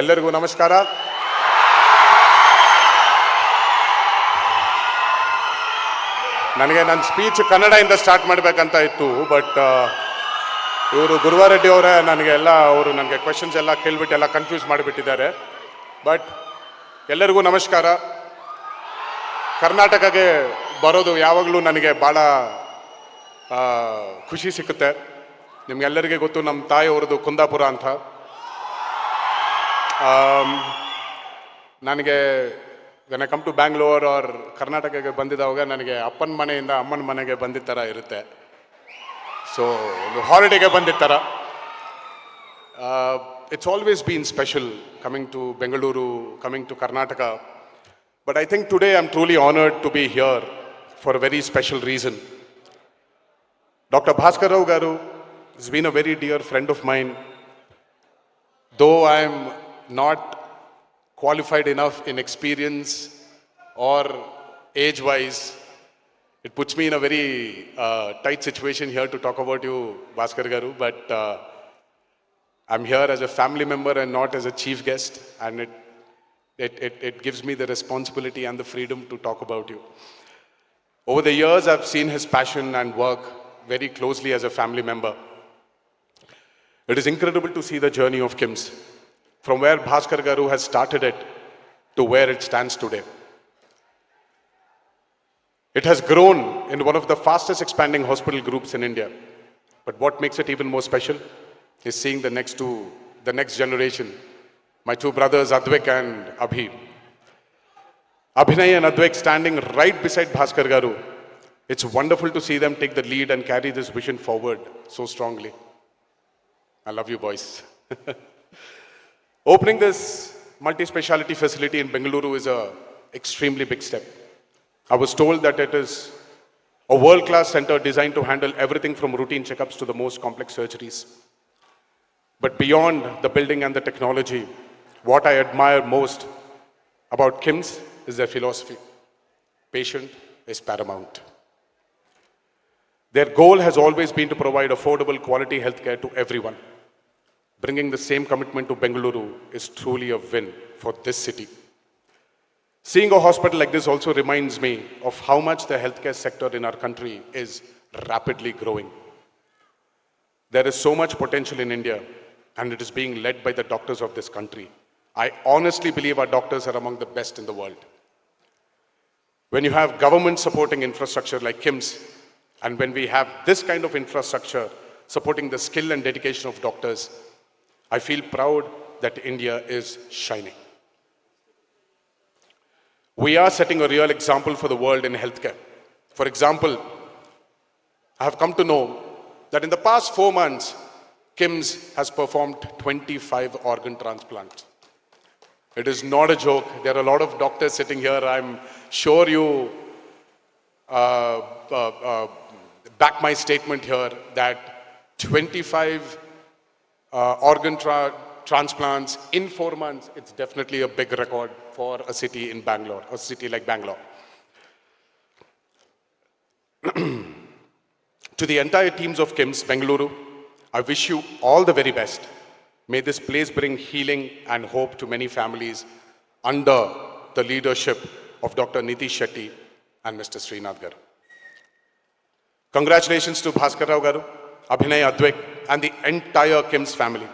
ಎಲ್ಲರಿಗೂ ನಮಸ್ಕಾರ. ನನಗೆ ನನ್ನ ಸ್ಪೀಚ್ ಕನ್ನಡದಿಂದ ಸ್ಟಾರ್ಟ್ ಮಾಡಬೇಕಂತ ಇತ್ತು, ಬಟ್ ಇವರು ಗುರುವಾರೆಡ್ಡಿ ಅವರೇ ಅವರು ನನಗೆ ಕ್ವೆಶನ್ಸ್ ಎಲ್ಲ ಕೇಳಿಬಿಟ್ಟು ಎಲ್ಲ ಕನ್ಫ್ಯೂಸ್ ಮಾಡಿಬಿಟ್ಟಿದ್ದಾರೆ. ಬಟ್ ಎಲ್ಲರಿಗೂ ನಮಸ್ಕಾರ. ಕರ್ನಾಟಕಕ್ಕೆ ಬರೋದು ಯಾವಾಗಲೂ ನನಗೆ ಭಾಳ ಖುಷಿ ಸಿಕ್ಕುತ್ತೆ. ನಿಮ್ಗೆಲ್ಲರಿಗೆ ಗೊತ್ತು, ನಮ್ಮ ತಾಯಿಯವ್ರದ್ದು ಕುಂದಾಪುರ ಅಂತ. ನನಗೆ when I come to Bangalore or ಕರ್ನಾಟಕಕ್ಕೆ ಬಂದಿದ್ದಾವಾಗ ನನಗೆ ಅಪ್ಪನ ಮನೆಯಿಂದ ಅಮ್ಮನ ಮನೆಗೆ ಬಂದಿದ್ದ ಥರ ಇರುತ್ತೆ. ಸೊ ಒಂದು ಹಾಲಿಡೇಗೆ ಬಂದಿದ್ದ ಥರ. It's always been special coming to Bengaluru, coming to Karnataka. But I think today I'm truly honored to be here for a very special reason. Dr. Bhaskar Rao Garu has been a very dear friend of mine. Though I'm not qualified enough in experience or age-wise, it puts me in a very tight situation here to talk about you, Bhaskar Garu. But I'm here as a family member and not as a chief guest, and it gives me the responsibility and the freedom to talk about you. Over the years, I've seen his passion and work very closely as a family member. It is incredible to see the journey of KIMS, from where Bhaskar Garu has started it to where it stands today. It has grown in one of the fastest expanding hospital groups in India. But what makes it even more special is seeing the next generation, my two brothers Advik and Abhi. Abhinay and Advik standing right beside Bhaskar Garu. It's wonderful to see them take the lead and carry this vision forward so strongly. I love you, boys. Opening this multi-speciality facility in Bengaluru is an extremely big step. I was told that it is a world-class center designed to handle everything from routine checkups to the most complex surgeries. But beyond the building and the technology, what I admire most about KIMS is their philosophy. Patient is paramount. Their goal has always been to provide affordable, quality healthcare to everyone. Bringing the same commitment to Bengaluru is truly a win for this city. Seeing a hospital like this also reminds me of how much the healthcare sector in our country is rapidly growing. There is so much potential in India, and it is being led by the doctors of this country. I honestly believe our doctors are among the best in the world. When you have government supporting infrastructure like KIMS, and when we have this kind of infrastructure supporting the skill and dedication of doctors, I feel proud that India is shining. We are setting a real example for the world in healthcare. For example, I have come to know that in the past 4 months, KIMS has performed 25 organ transplants. It is not a joke. There are a lot of doctors sitting here. I'm sure you back my statement here that 25 organ transplants in 4 months, it's definitely a big record for a city in Bangalore, a city like Bangalore. To the entire teams of KIMS Bengaluru, I wish you all the very best. May this place bring healing and hope to many families under the leadership of Dr. Nitish Shetty and Mr. Srinath Garu. Congratulations to Bhaskar Rao Garu, Abhinay, Advik, and the entire KIMS family.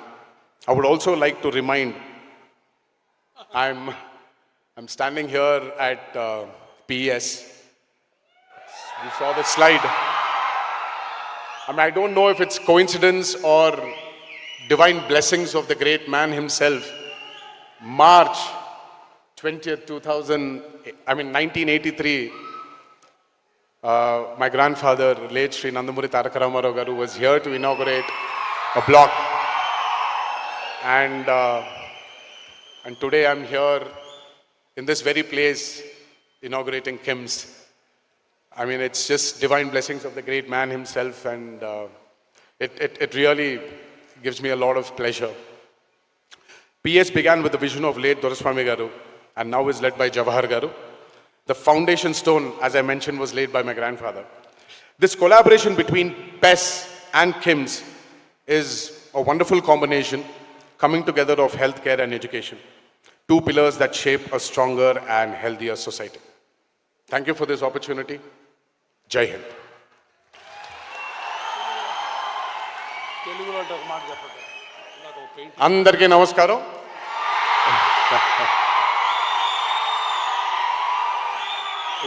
I would also like to remind, I'm standing here at PES. You saw the slide. I don't know if it's coincidence or divine blessings of the great man himself. March 20th, 1983, my grandfather, late Sri Nandamuri Taraka Ramarao Garu, was here to inaugurate a block. And today I'm here in this very place inaugurating KIMS. It's just divine blessings of the great man himself, and it really gives me a lot of pleasure. PS began with the vision of late Doraswamy Garu and now is led by Jawahar Garu. The foundation stone, as I mentioned, was laid by my grandfather. This collaboration between PES and KIMS is a wonderful combination, coming together of healthcare and education, two pillars that shape a stronger and healthier society. Thank you for this opportunity. Jai Hind. అందరికీ నమస్కారం.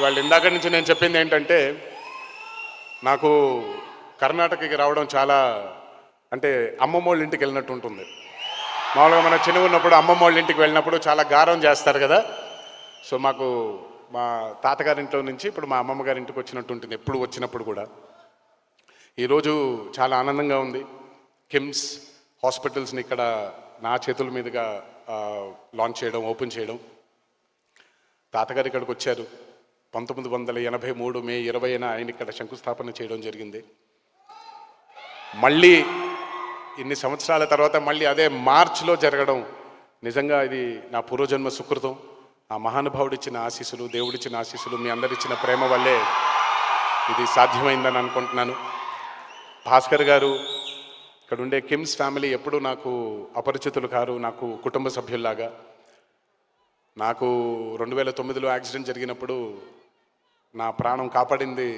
వాళ్ళు ఇందాక నుంచి నేను చెప్పింది ఏంటంటే, నాకు కర్ణాటకకి రావడం చాలా అంటే అమ్మమ్మ వాళ్ళ ఇంటికి వెళ్ళినట్టు ఉంటుంది. మామూలుగా మన చిన్నగా ఉన్నప్పుడు అమ్మమ్మ వాళ్ళ ఇంటికి వెళ్ళినప్పుడు చాలా గారం చేస్తారు కదా. సో మాకు మా తాతగారింట్లో నుంచి ఇప్పుడు మా అమ్మమ్మ గారి ఇంటికి వచ్చినట్టు ఉంటుంది ఎప్పుడు వచ్చినప్పుడు కూడా. ఈరోజు చాలా ఆనందంగా ఉంది. కిమ్స్ హాస్పిటల్స్ని ఇక్కడ నా చేతుల మీదుగా లాంచ్ చేయడం, ఓపెన్ చేయడం. తాతగారు ఇక్కడికి వచ్చారు 1983 మే 20న ఆయన ఇక్కడ శంకుస్థాపన చేయడం జరిగింది. మళ్ళీ ఇన్ని సంవత్సరాల తర్వాత మళ్ళీ అదే మార్చ్లో జరగడం నిజంగా ఇది నా పూర్వజన్మ సుకృతం. ఆ మహానుభావుడిచ్చిన ఆశీస్సులు, దేవుడిచ్చిన ఆశీస్సులు, మీ అందరిచ్చిన ప్రేమ వల్లే ఇది సాధ్యమైందని అనుకుంటున్నాను. భాస్కర్ గారు, ఇక్కడ ఉండే కిమ్స్ ఫ్యామిలీ ఎప్పుడూ నాకు అపరిచితులు కారు, నాకు కుటుంబ సభ్యుల్లాగా. నాకు 2009లో యాక్సిడెంట్ జరిగినప్పుడు నా ప్రాణం కాపాడింది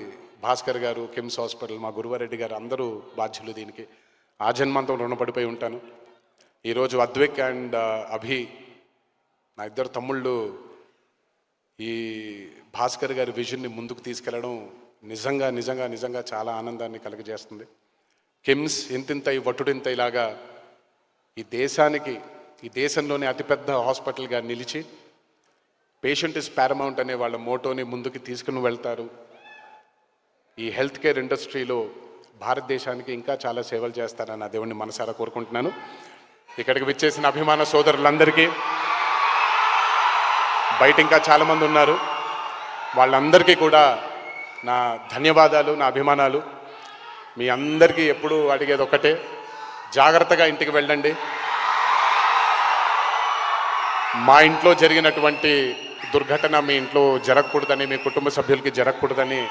భాస్కర్ గారు, కిమ్స్ హాస్పిటల్, మా గురువారెడ్డి గారు, అందరూ బాధ్యులు దీనికి. ఆ జన్మంతం రుణపడిపోయి ఉంటాను. ఈరోజు అద్విక్ అండ్ అభి, నా ఇద్దరు తమ్ముళ్ళు, ఈ భాస్కర్ గారి విజన్ని ముందుకు తీసుకెళ్ళడం నిజంగా నిజంగా నిజంగా చాలా ఆనందాన్ని కలుగజేస్తుంది. కిమ్స్ ఇంతింతై వటుడింతైలాగా ఈ దేశానికి, ఈ దేశంలోనే అతిపెద్ద హాస్పిటల్గా నిలిచి పేషెంట్ ఇస్ పారమౌంట్ అనే వాళ్ళ మోటోని ముందుకు తీసుకుని వెళ్తారు. ఈ హెల్త్ కేర్ ఇండస్ట్రీలో భారతదేశానికి ఇంకా చాలా సేవలు చేస్తారని నా దేవుడిని మనసారా కోరుకుంటున్నాను. ఇక్కడికి విచ్చేసిన అభిమాన సోదరులందరికీ, బయట ఇంకా చాలామంది ఉన్నారు, వాళ్ళందరికీ కూడా నా ధన్యవాదాలు, నా అభిమానాలు. మీ అందరికీ ఎప్పుడూ అడిగేది ఒకటే, జాగ్రత్తగా ఇంటికి వెళ్ళండి. మా ఇంట్లో జరిగినటువంటి దుర్ఘటన మీ ఇంట్లో జరగకూడదని, మీ కుటుంబ సభ్యులకి జరగకూడదని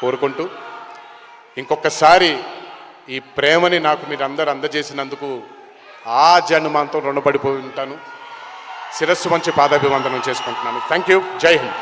కోరుకుంటూ, ఇంకొకసారి ఈ ప్రేమని నాకు మీరు అందరూ అందజేసినందుకు ఆ జన్మాంతం రుణపడిపోయి ఉంటాను. శిరస్సు వంచి పాదాభివందనం చేసుకుంటున్నాను. Thank you. జై హింద్.